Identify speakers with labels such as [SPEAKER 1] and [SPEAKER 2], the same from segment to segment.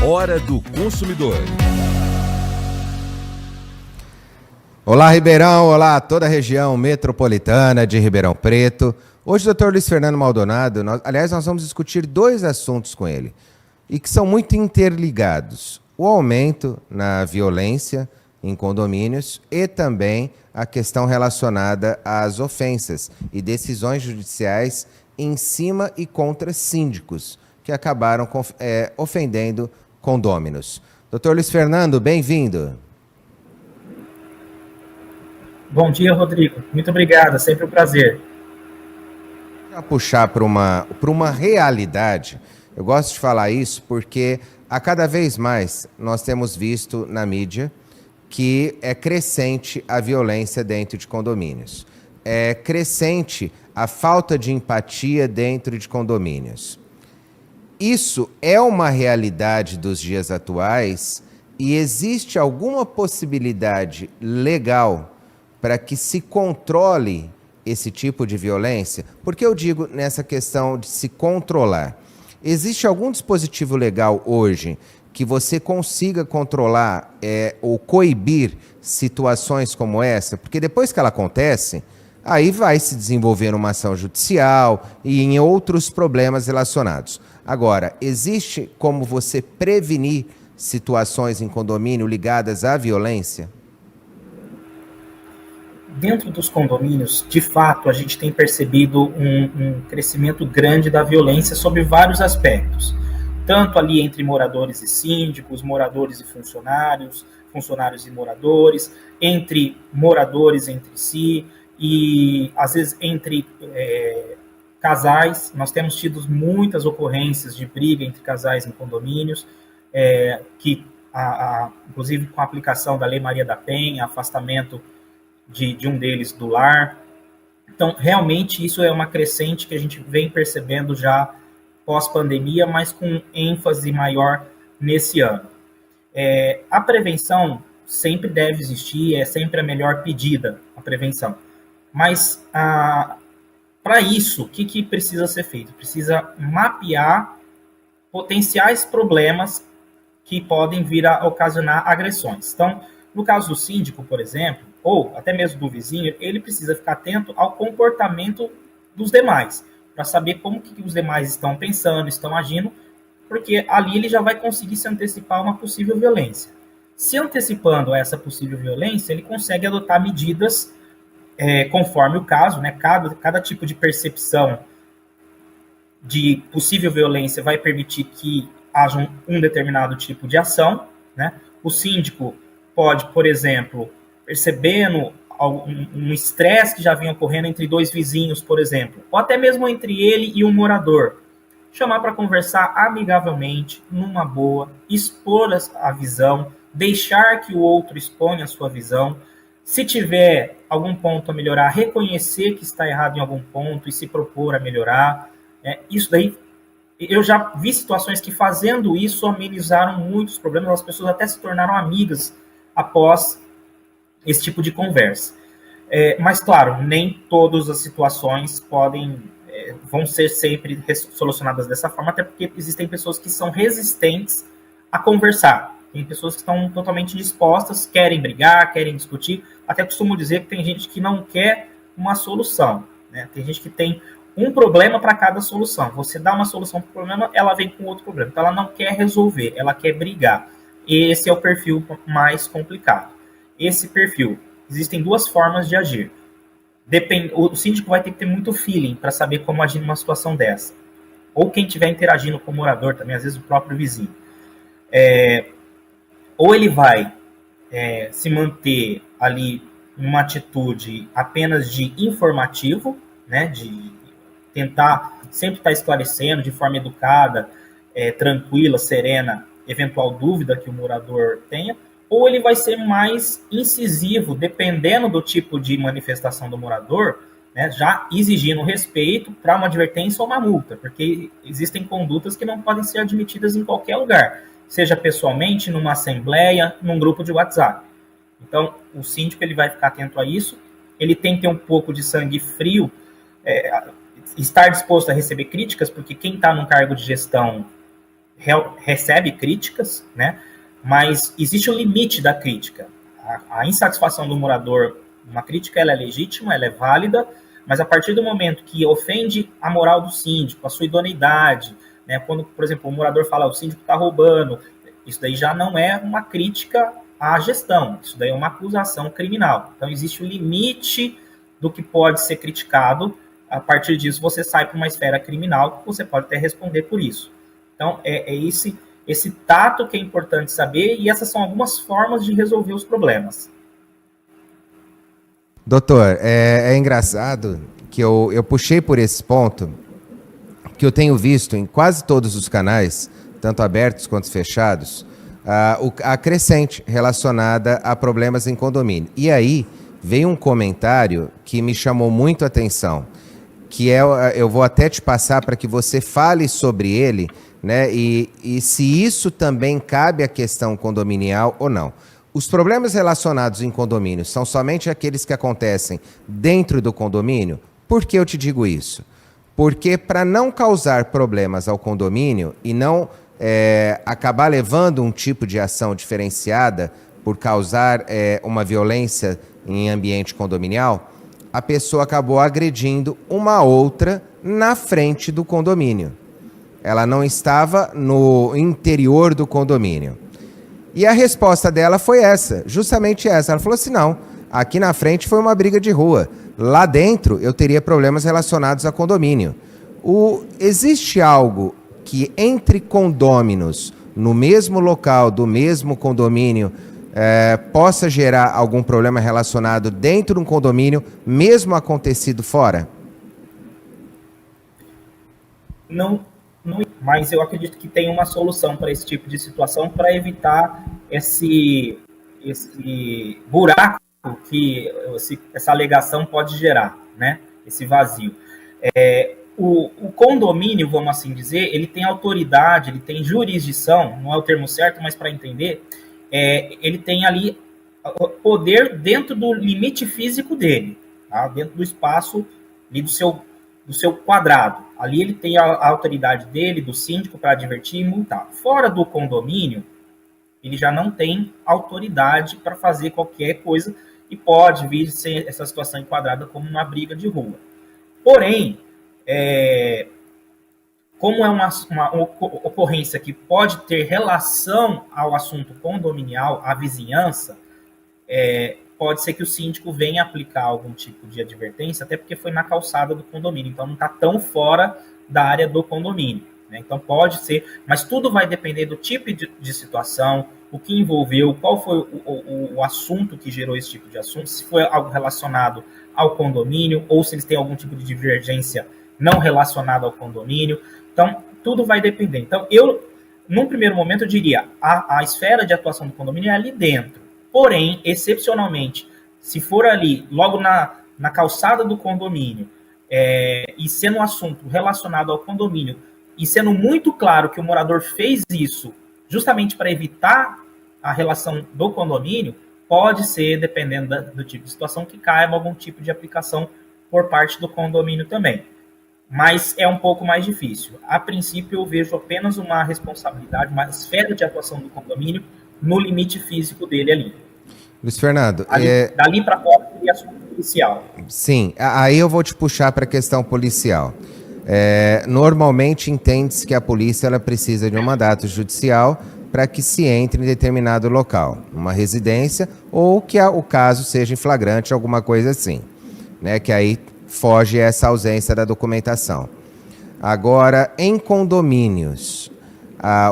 [SPEAKER 1] Hora do Consumidor.
[SPEAKER 2] Olá, Ribeirão. Olá, toda a região metropolitana de Ribeirão Preto. Hoje o Dr. Luiz Fernando Maldonado, nós vamos discutir dois assuntos com ele, e que são muito interligados. O aumento na violência em condomínios e também a questão relacionada às ofensas e decisões judiciais em cima e contra síndicos que acabaram ofendendo condôminos. Dr. Luiz Fernando, bem-vindo.
[SPEAKER 3] Bom dia, Rodrigo. Muito obrigado, é sempre um prazer.
[SPEAKER 2] Para puxar para uma realidade, eu gosto de falar isso porque a cada vez mais nós temos visto na mídia que é crescente a violência dentro de condomínios. É crescente a falta de empatia dentro de condomínios. Isso é uma realidade dos dias atuais e existe alguma possibilidade legal para que se controle esse tipo de violência? Porque eu digo nessa questão de se controlar. Existe algum dispositivo legal hoje que você consiga controlar ou coibir situações como essa? Porque depois que ela acontece, aí vai se desenvolver uma ação judicial e em outros problemas relacionados. Agora, existe como você prevenir situações em condomínio ligadas à violência?
[SPEAKER 3] Dentro dos condomínios, de fato, a gente tem percebido um crescimento grande da violência sobre vários aspectos. Tanto ali entre moradores e síndicos, moradores e funcionários, funcionários e moradores, entre moradores entre si e, às vezes, entre casais. Nós temos tido muitas ocorrências de briga entre casais em condomínios, que, inclusive, com a aplicação da Lei Maria da Penha, afastamento de um deles do lar. Então, realmente, isso é uma crescente que a gente vem percebendo já pós-pandemia, mas com ênfase maior nesse ano. A prevenção sempre deve existir, é sempre a melhor pedida, a prevenção. Mas, para isso, o que precisa ser feito? Precisa mapear potenciais problemas que podem vir a ocasionar agressões. Então, no caso do síndico, por exemplo, ou até mesmo do vizinho, ele precisa ficar atento ao comportamento dos demais, para saber como que os demais estão pensando, estão agindo, porque ali ele já vai conseguir se antecipar a uma possível violência. Se antecipando a essa possível violência, ele consegue adotar medidas conforme o caso, né? Cada tipo de percepção de possível violência vai permitir que haja um determinado tipo de ação, né? O síndico pode, por exemplo, percebendo um estresse que já vinha ocorrendo entre dois vizinhos, por exemplo, ou até mesmo entre ele e um morador, chamar para conversar amigavelmente, numa boa, expor a visão, deixar que o outro exponha a sua visão. Se tiver algum ponto a melhorar, reconhecer que está errado em algum ponto e se propor a melhorar. Isso daí, eu já vi situações que fazendo isso amenizaram muitos problemas, as pessoas até se tornaram amigas após esse tipo de conversa. Mas, claro, nem todas as situações vão ser sempre solucionadas dessa forma, até porque existem pessoas que são resistentes a conversar. Tem pessoas que estão totalmente dispostas, querem brigar, querem discutir. Até costumo dizer que tem gente que não quer uma solução, né? Tem gente que tem um problema para cada solução. Você dá uma solução para o problema, ela vem com outro problema. Então, ela não quer resolver, ela quer brigar. Esse é o perfil mais complicado. Esse perfil, existem duas formas de agir. O síndico vai ter que ter muito feeling para saber como agir numa situação dessa. Ou quem estiver interagindo com o morador também, às vezes o próprio vizinho. Ou ele vai se manter ali numa atitude apenas de informativo, né, de tentar sempre estar esclarecendo de forma educada, tranquila, serena, eventual dúvida que o morador tenha, ou ele vai ser mais incisivo, dependendo do tipo de manifestação do morador, né, já exigindo respeito para uma advertência ou uma multa, porque existem condutas que não podem ser admitidas em qualquer lugar, seja pessoalmente, numa assembleia, num grupo de WhatsApp. Então, o síndico ele vai ficar atento a isso, ele tem que ter um pouco de sangue frio, estar disposto a receber críticas, porque quem está num cargo de gestão recebe críticas, né? Mas existe o limite da crítica. A insatisfação do morador, uma crítica ela é legítima, ela é válida, mas a partir do momento que ofende a moral do síndico, a sua idoneidade, né? Quando, por exemplo, o morador fala o síndico está roubando, isso daí já não é uma crítica à gestão, isso daí é uma acusação criminal. Então existe o limite do que pode ser criticado. A partir disso você sai para uma esfera criminal, que você pode até responder por isso. Então é esse tato que é importante saber, e essas são algumas formas de resolver os problemas.
[SPEAKER 2] Doutor, é engraçado que eu puxei por esse ponto, que eu tenho visto em quase todos os canais, tanto abertos quanto fechados, a crescente relacionada a problemas em condomínio. E aí veio um comentário que me chamou muito a atenção, que eu vou até te passar para que você fale sobre ele, né? E se isso também cabe à questão condominial ou não. Os problemas relacionados em condomínio são somente aqueles que acontecem dentro do condomínio? Por que eu te digo isso? Porque para não causar problemas ao condomínio e não acabar levando um tipo de ação diferenciada por causar uma violência em ambiente condominial, a pessoa acabou agredindo uma outra na frente do condomínio. Ela não estava no interior do condomínio. E a resposta dela foi essa, justamente essa. Ela falou assim, não, aqui na frente foi uma briga de rua. Lá dentro eu teria problemas relacionados a condomínio. Existe algo que entre condôminos, no mesmo local, do mesmo condomínio, possa gerar algum problema relacionado dentro de um condomínio, mesmo acontecido fora?
[SPEAKER 3] Não, mas eu acredito que tem uma solução para esse tipo de situação, para evitar esse buraco que essa alegação pode gerar, né? Esse vazio. O condomínio, vamos assim dizer, ele tem autoridade, ele tem jurisdição, não é o termo certo, mas para entender, ele tem ali poder dentro do limite físico dele, tá? Dentro do espaço ali do seu quadrado. Ali ele tem a autoridade dele, do síndico, para advertir e multar. Fora do condomínio, ele já não tem autoridade para fazer qualquer coisa e pode vir ser essa situação enquadrada como uma briga de rua. Porém, como é uma ocorrência que pode ter relação ao assunto condominial, à vizinhança, pode ser que o síndico venha aplicar algum tipo de advertência, até porque foi na calçada do condomínio, então não está tão fora da área do condomínio, né? Então pode ser, mas tudo vai depender do tipo de situação, o que envolveu, qual foi o assunto que gerou esse tipo de assunto, se foi algo relacionado ao condomínio, ou se eles têm algum tipo de divergência não relacionada ao condomínio. Então, tudo vai depender. Então, num primeiro momento, eu diria, a esfera de atuação do condomínio é ali dentro. Porém, excepcionalmente, se for ali, logo na calçada do condomínio, e sendo um assunto relacionado ao condomínio, e sendo muito claro que o morador fez isso justamente para evitar a relação do condomínio, pode ser, dependendo do tipo de situação, que caiba algum tipo de aplicação por parte do condomínio também. Mas é um pouco mais difícil. A princípio, eu vejo apenas uma responsabilidade, uma esfera de atuação do condomínio no limite físico dele ali.
[SPEAKER 2] Luiz Fernando,
[SPEAKER 3] dali para fora seria assunto policial.
[SPEAKER 2] Sim, aí eu vou te puxar para a questão policial. Normalmente entende-se que a polícia ela precisa de um mandato judicial para que se entre em determinado local, uma residência, ou que o caso seja em flagrante, alguma coisa assim, né? Que aí foge essa ausência da documentação. Agora, em condomínios,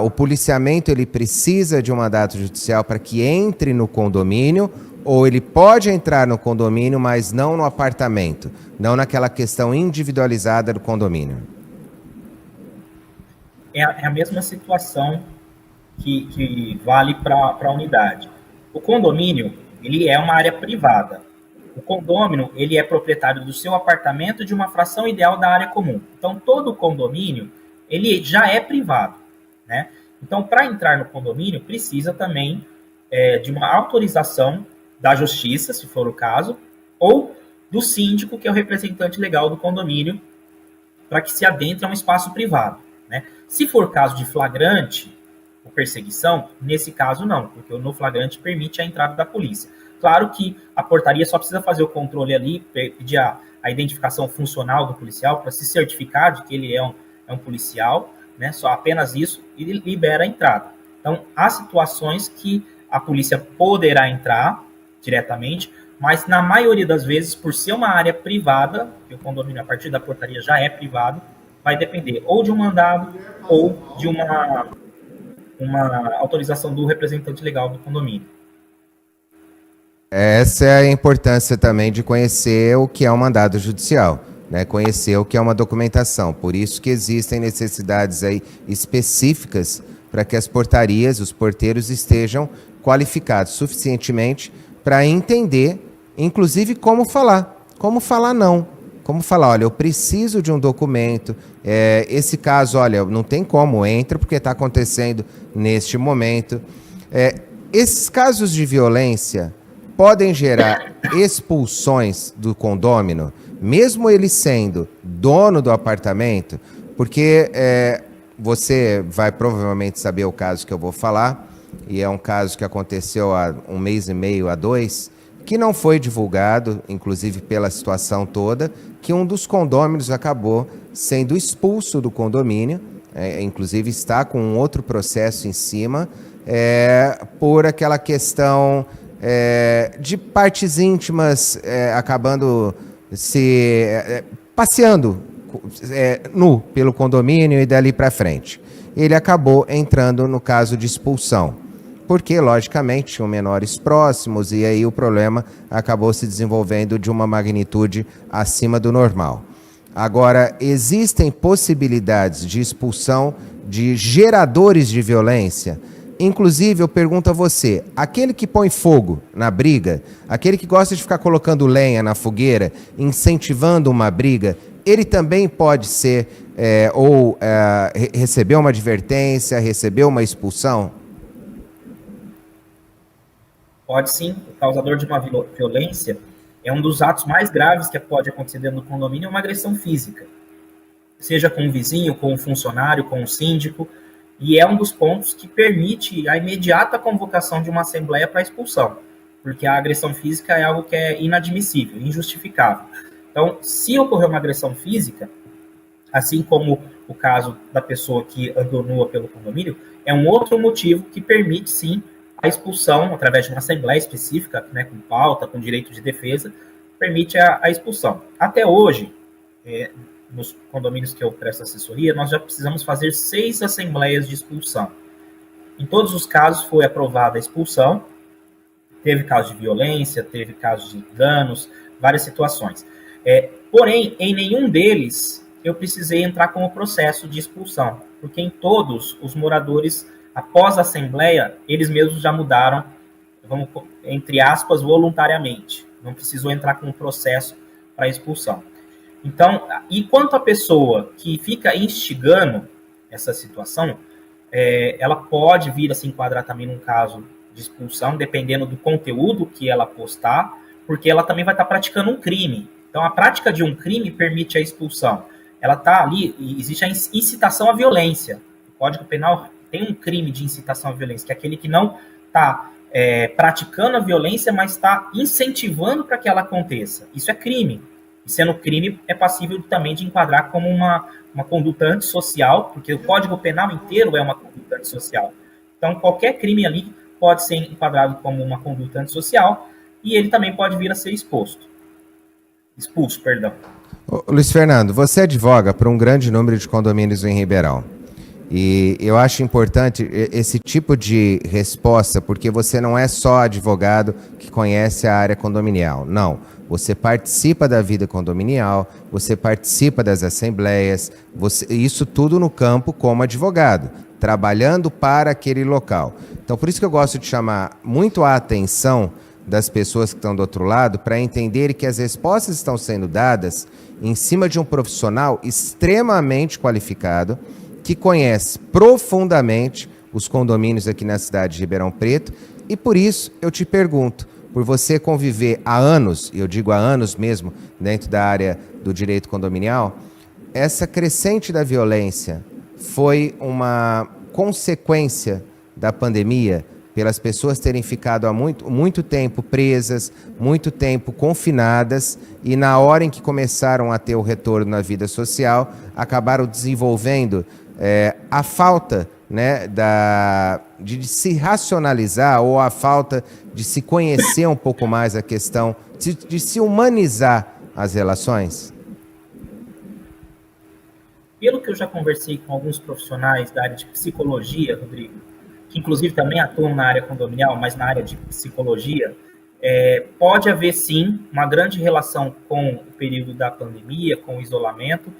[SPEAKER 2] o policiamento ele precisa de um mandato judicial para que entre no condomínio, ou ele pode entrar no condomínio, mas não no apartamento, não naquela questão individualizada do condomínio?
[SPEAKER 3] É a mesma situação que vale para a unidade. O condomínio, ele é uma área privada. O condômino, ele é proprietário do seu apartamento de uma fração ideal da área comum. Então, todo condomínio, ele já é privado, né? Então, para entrar no condomínio, precisa também de uma autorização da justiça, se for o caso, ou do síndico, que é o representante legal do condomínio, para que se adentre a um espaço privado. né? Se for caso de flagrante ou perseguição, nesse caso não, porque o no flagrante permite a entrada da polícia. Claro que a portaria só precisa fazer o controle ali, pedir a identificação funcional do policial para se certificar de que ele é um policial, né? Só apenas isso, e libera a entrada. Então, há situações que a polícia poderá entrar diretamente, mas na maioria das vezes, por ser uma área privada, que o condomínio a partir da portaria já é privado, vai depender ou de um mandado ou de uma autorização do representante legal do condomínio.
[SPEAKER 2] Essa é a importância também de conhecer o que é um mandado judicial, né? Conhecer o que é uma documentação. Por isso que existem necessidades aí específicas para que as portarias, os porteiros estejam qualificados suficientemente para entender, inclusive, como falar. Como falar não. Como falar, olha, eu preciso de um documento, esse caso, olha, não tem como, entra porque está acontecendo neste momento. Esses casos de violência podem gerar expulsões do condômino, mesmo ele sendo dono do apartamento, porque você vai provavelmente saber o caso que eu vou falar, e é um caso que aconteceu há 1 mês e meio, há 2, que não foi divulgado, inclusive pela situação toda, que um dos condôminos acabou sendo expulso do condomínio, inclusive está com um outro processo em cima, por aquela questão de partes íntimas acabando se passeando nu pelo condomínio e dali para frente. Ele acabou entrando no caso de expulsão, porque, logicamente, tinham menores próximos e aí o problema acabou se desenvolvendo de uma magnitude acima do normal. Agora, existem possibilidades de expulsão de geradores de violência. Inclusive, eu pergunto a você, aquele que põe fogo na briga, aquele que gosta de ficar colocando lenha na fogueira, incentivando uma briga, ele também pode ser, receber uma advertência, receber uma expulsão?
[SPEAKER 3] Pode sim, o causador de uma violência é um dos atos mais graves que pode acontecer dentro do condomínio, é uma agressão física. Seja com um vizinho, com um funcionário, com um síndico, e é um dos pontos que permite a imediata convocação de uma assembleia para expulsão, porque a agressão física é algo que é inadmissível, injustificável. Então, se ocorrer uma agressão física, assim como o caso da pessoa que andou nua pelo condomínio, é um outro motivo que permite, sim, a expulsão, através de uma assembleia específica, né, com pauta, com direito de defesa, permite a expulsão. Até hoje, nos condomínios que eu presto assessoria, nós já precisamos fazer 6 assembleias de expulsão. Em todos os casos foi aprovada a expulsão, teve casos de violência, teve casos de danos, várias situações. Porém, em nenhum deles eu precisei entrar com o processo de expulsão, porque em todos os moradores, após a assembleia, eles mesmos já mudaram, vamos, entre aspas, voluntariamente. Não precisou entrar com o processo para expulsão. Então, e quanto à pessoa que fica instigando essa situação, ela pode vir a se enquadrar também num caso de expulsão, dependendo do conteúdo que ela postar, porque ela também vai estar praticando um crime. Então, a prática de um crime permite a expulsão. Ela está ali, e existe a incitação à violência. O Código Penal tem um crime de incitação à violência, que é aquele que não está praticando a violência, mas está incentivando para que ela aconteça. Isso é crime. E sendo crime, é passível também de enquadrar como uma conduta antissocial, porque o Código Penal inteiro é uma conduta antissocial. Então, qualquer crime ali pode ser enquadrado como uma conduta antissocial e ele também pode vir a ser expulso.
[SPEAKER 2] Luiz Fernando, você advoga para um grande número de condomínios em Ribeirão. E eu acho importante esse tipo de resposta, porque você não é só advogado que conhece a área condominial. Não, você participa da vida condominial, você participa das assembleias, isso tudo no campo como advogado, trabalhando para aquele local. Então, por isso que eu gosto de chamar muito a atenção das pessoas que estão do outro lado, para entender que as respostas estão sendo dadas em cima de um profissional extremamente qualificado, que conhece profundamente os condomínios aqui na cidade de Ribeirão Preto, e por isso eu te pergunto, por você conviver há anos, e eu digo há anos mesmo, dentro da área do direito condominial, essa crescente da violência foi uma consequência da pandemia, pelas pessoas terem ficado há muito tempo presas, muito tempo confinadas, e na hora em que começaram a ter o retorno na vida social, acabaram desenvolvendo a falta, né, de se racionalizar, ou a falta de se conhecer um pouco mais a questão, de se humanizar as relações?
[SPEAKER 3] Pelo que eu já conversei com alguns profissionais da área de psicologia, Rodrigo, que inclusive também atuam na área condominial, mas na área de psicologia, pode haver sim uma grande relação com o período da pandemia, com o isolamento,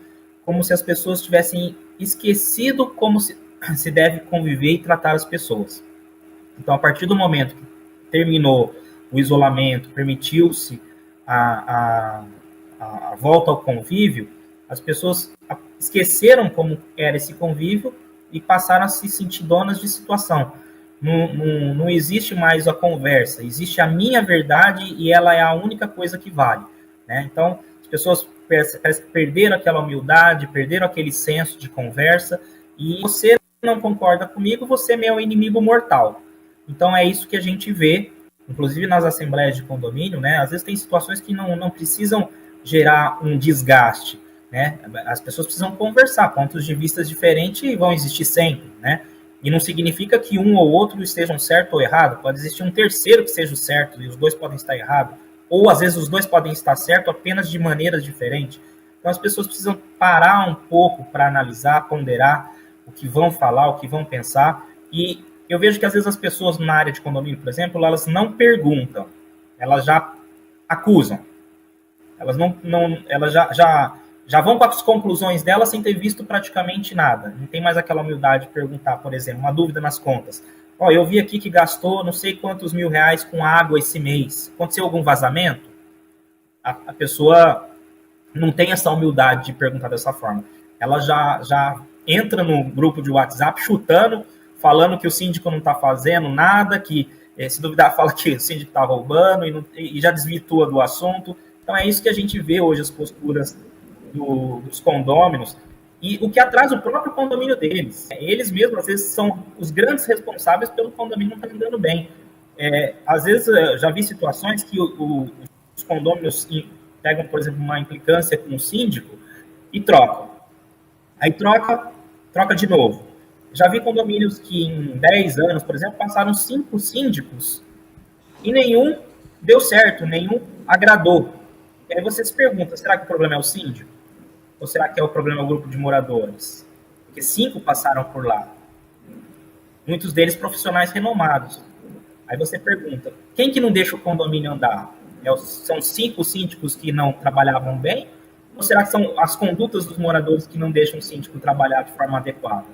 [SPEAKER 3] como se as pessoas tivessem esquecido como se deve conviver e tratar as pessoas. Então, a partir do momento que terminou o isolamento, permitiu-se a volta ao convívio, as pessoas esqueceram como era esse convívio e passaram a se sentir donas de situação. Não existe mais a conversa, existe a minha verdade e ela é a única coisa que vale, né? Então, as pessoas perderam aquela humildade, perderam aquele senso de conversa, e você não concorda comigo, você é meu inimigo mortal. Então, é isso que a gente vê, inclusive nas assembleias de condomínio, né? Às vezes tem situações que não precisam gerar um desgaste, né? As pessoas precisam conversar, pontos de vista diferentes vão existir sempre, né? E não significa que um ou outro estejam certo ou errado, pode existir um terceiro que seja o certo e os dois podem estar errados, ou às vezes os dois podem estar certos apenas de maneiras diferentes. Então as pessoas precisam parar um pouco para analisar, ponderar o que vão falar, o que vão pensar. E eu vejo que às vezes as pessoas na área de condomínio, por exemplo, elas não perguntam, elas já acusam. Elas elas já vão com as conclusões delas sem ter visto praticamente nada. Não tem mais aquela humildade de perguntar, por exemplo, uma dúvida nas contas. Eu vi aqui que gastou não sei quantos R$1.000 com água esse mês. Aconteceu algum vazamento? A pessoa não tem essa humildade de perguntar dessa forma. Ela já entra no grupo de WhatsApp chutando, falando que o síndico não está fazendo nada, que se duvidar fala que o síndico está roubando e já desvirtua do assunto. Então é isso que a gente vê hoje, as posturas dos condôminos, e o que atrasa o próprio condomínio deles. Eles mesmos, às vezes, são os grandes responsáveis pelo condomínio não estar andando bem. Às vezes, eu já vi situações que os condôminos pegam, por exemplo, uma implicância com o síndico e trocam. Aí troca de novo. Já vi condomínios que em 10 anos, por exemplo, passaram 5 síndicos e nenhum deu certo, nenhum agradou. E aí você se pergunta, será que o problema é o síndico? Ou será que é o problema do grupo de moradores? Porque 5 passaram por lá. Muitos deles profissionais renomados. Aí você pergunta, quem que não deixa o condomínio andar? São 5 síndicos que não trabalhavam bem? Ou será que são as condutas dos moradores que não deixam o síndico trabalhar de forma adequada?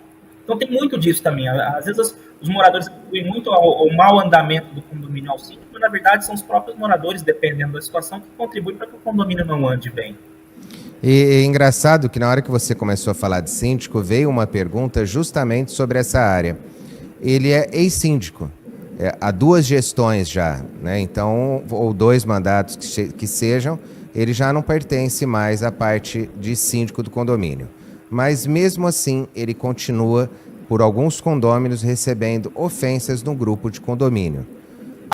[SPEAKER 3] Então tem muito disso também. Às vezes os moradores atribuem muito ao mau andamento do condomínio ao síndico, mas na verdade são os próprios moradores, dependendo da situação, que contribuem para que o condomínio não ande bem.
[SPEAKER 2] E é engraçado que na hora que você começou a falar de síndico, veio uma pergunta justamente sobre essa área. Ele é ex-síndico, há 2 gestões já, né? Então, ou 2 mandatos que sejam, ele já não pertence mais à parte de síndico do condomínio. Mas mesmo assim, ele continua, por alguns condôminos, recebendo ofensas no grupo de condomínio.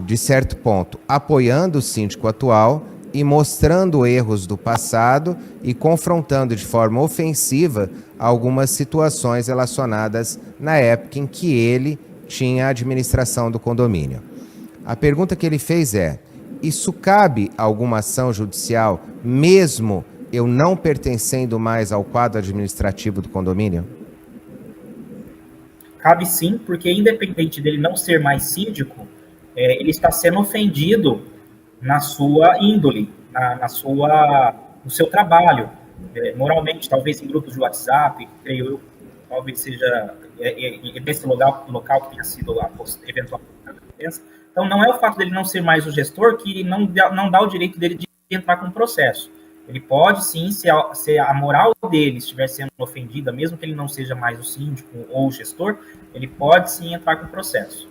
[SPEAKER 2] De certo ponto, apoiando o síndico atual e mostrando erros do passado e confrontando de forma ofensiva algumas situações relacionadas na época em que ele tinha a administração do condomínio. A pergunta que ele fez é: isso cabe a alguma ação judicial, mesmo eu não pertencendo mais ao quadro administrativo do condomínio?
[SPEAKER 3] Cabe sim, porque independente dele não ser mais síndico, ele está sendo ofendido na sua índole, no seu trabalho, moralmente, talvez em grupos de WhatsApp, creio eu, talvez seja nesse local que tenha sido a eventual ofensa. Então, não é o fato dele não ser mais o gestor que não dá o direito dele de entrar com o processo. Ele pode, sim, se a moral dele estiver sendo ofendida, mesmo que ele não seja mais o síndico ou o gestor, ele pode, sim, entrar com o processo.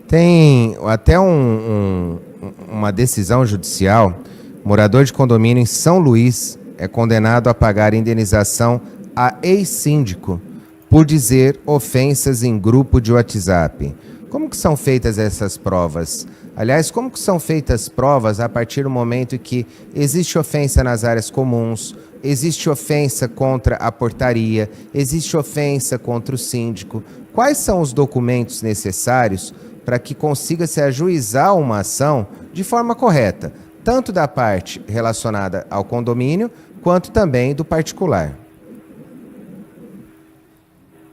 [SPEAKER 2] Tem até uma decisão judicial. Morador de condomínio em São Luís é condenado a pagar indenização a ex-síndico por dizer ofensas em grupo de WhatsApp. Como que são feitas essas provas? Aliás, como que são feitas provas a partir do momento em que existe ofensa nas áreas comuns, existe ofensa contra a portaria, existe ofensa contra o síndico? Quais são os documentos necessários para que consiga se ajuizar uma ação de forma correta, tanto da parte relacionada ao condomínio, quanto também do particular?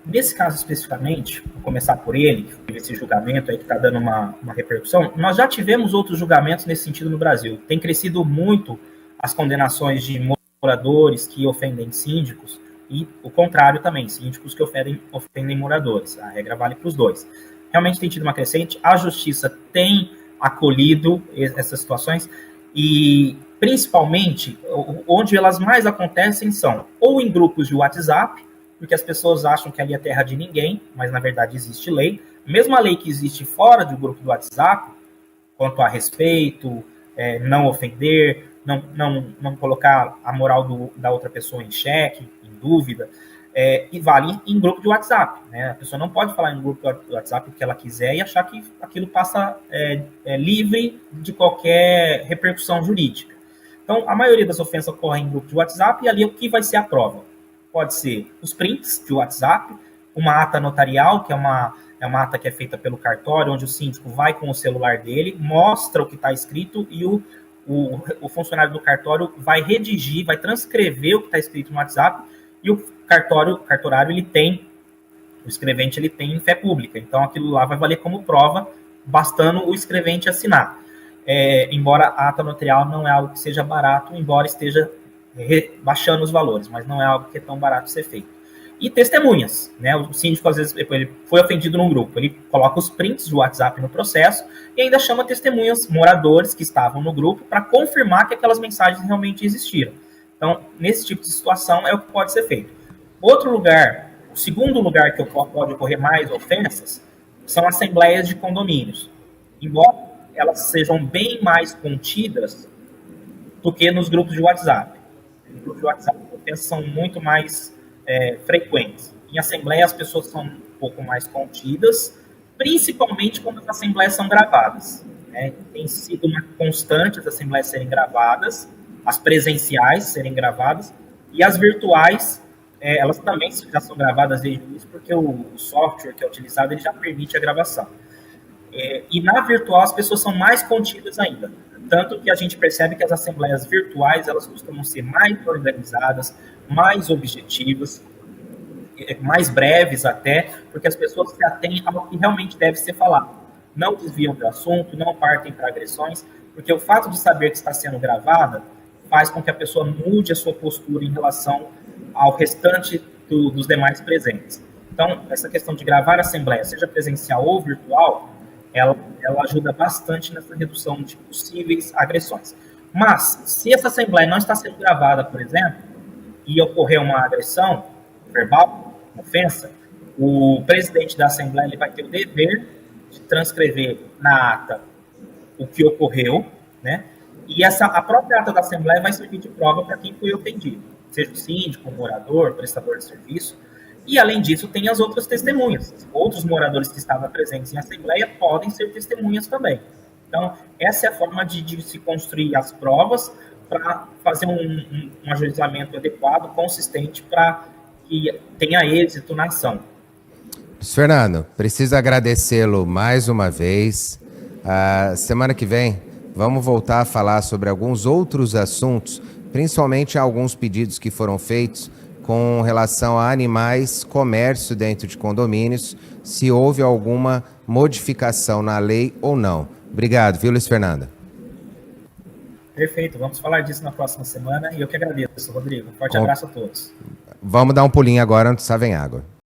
[SPEAKER 3] Nesse caso especificamente, vou começar por ele, esse julgamento aí que está dando uma repercussão, nós já tivemos outros julgamentos nesse sentido no Brasil. Tem crescido muito as condenações de moradores que ofendem síndicos e o contrário também, síndicos que ofendem moradores. A regra vale para os dois. Realmente tem tido uma crescente, a justiça tem acolhido essas situações e principalmente onde elas mais acontecem são ou em grupos de WhatsApp, porque as pessoas acham que ali é terra de ninguém, mas na verdade existe lei. Mesmo a lei que existe fora do grupo do WhatsApp, quanto a respeito, não ofender, não colocar a moral da outra pessoa em xeque, em dúvida, e vale em grupo de WhatsApp. Né? A pessoa não pode falar em grupo do WhatsApp o que ela quiser e achar que aquilo passa livre de qualquer repercussão jurídica. Então, a maioria das ofensas ocorre em grupo de WhatsApp e ali o que vai ser a prova? Pode ser os prints de WhatsApp, uma ata notarial, que é uma ata que é feita pelo cartório, onde o síndico vai com o celular dele, mostra o que está escrito e o funcionário do cartório vai redigir, vai transcrever o que está escrito no WhatsApp e o cartorário, o escrevente, ele tem fé pública. Então, aquilo lá vai valer como prova, bastando o escrevente assinar. Embora a ata notarial não é algo que seja barato, embora esteja baixando os valores, mas não é algo que é tão barato de ser feito. E testemunhas, né? O síndico, às vezes, ele foi ofendido num grupo, ele coloca os prints do WhatsApp no processo e ainda chama testemunhas, moradores que estavam no grupo, para confirmar que aquelas mensagens realmente existiram. Então, nesse tipo de situação, é o que pode ser feito. Outro lugar, o segundo lugar que pode ocorrer mais ofensas, são assembleias de condomínios. Embora elas sejam bem mais contidas do que nos grupos de WhatsApp. No grupo de WhatsApp, as ofensas são muito mais frequentes. Em assembleia, as pessoas são um pouco mais contidas, principalmente quando as assembleias são gravadas. Né? Tem sido uma constante as assembleias serem gravadas, as presenciais serem gravadas, e as virtuais, elas também já são gravadas desde o início, porque o software que é utilizado ele já permite a gravação. E na virtual, as pessoas são mais contidas ainda. Tanto que a gente percebe que as assembleias virtuais, elas costumam ser mais organizadas, mais objetivas, mais breves até, porque as pessoas se atêm ao que realmente deve ser falado. Não desviam do assunto, não partem para agressões, porque o fato de saber que está sendo gravada faz com que a pessoa mude a sua postura em relação ao restante dos demais presentes. Então, essa questão de gravar a assembleia, seja presencial ou virtual, ela ajuda bastante nessa redução de possíveis agressões. Mas, se essa assembleia não está sendo gravada, por exemplo, e ocorrer uma agressão verbal, ofensa, o presidente da assembleia ele vai ter o dever de transcrever na ata o que ocorreu, né? E a própria ata da assembleia vai servir de prova para quem foi ofendido, seja o síndico, o morador, o prestador de serviço. E, além disso, tem as outras testemunhas. Outros moradores que estavam presentes em assembleia podem ser testemunhas também. Então, essa é a forma de se construir as provas para fazer um ajuizamento adequado, consistente, para que tenha êxito na ação.
[SPEAKER 2] Fernando, preciso agradecê-lo mais uma vez. Semana que vem, vamos voltar a falar sobre alguns outros assuntos, principalmente alguns pedidos que foram feitos com relação a animais, comércio dentro de condomínios, se houve alguma modificação na lei ou não. Obrigado, viu, Luiz Fernando?
[SPEAKER 3] Perfeito, vamos falar disso na próxima semana e eu que agradeço, Rodrigo. Um forte abraço a todos.
[SPEAKER 2] Vamos dar um pulinho agora onde estava em água.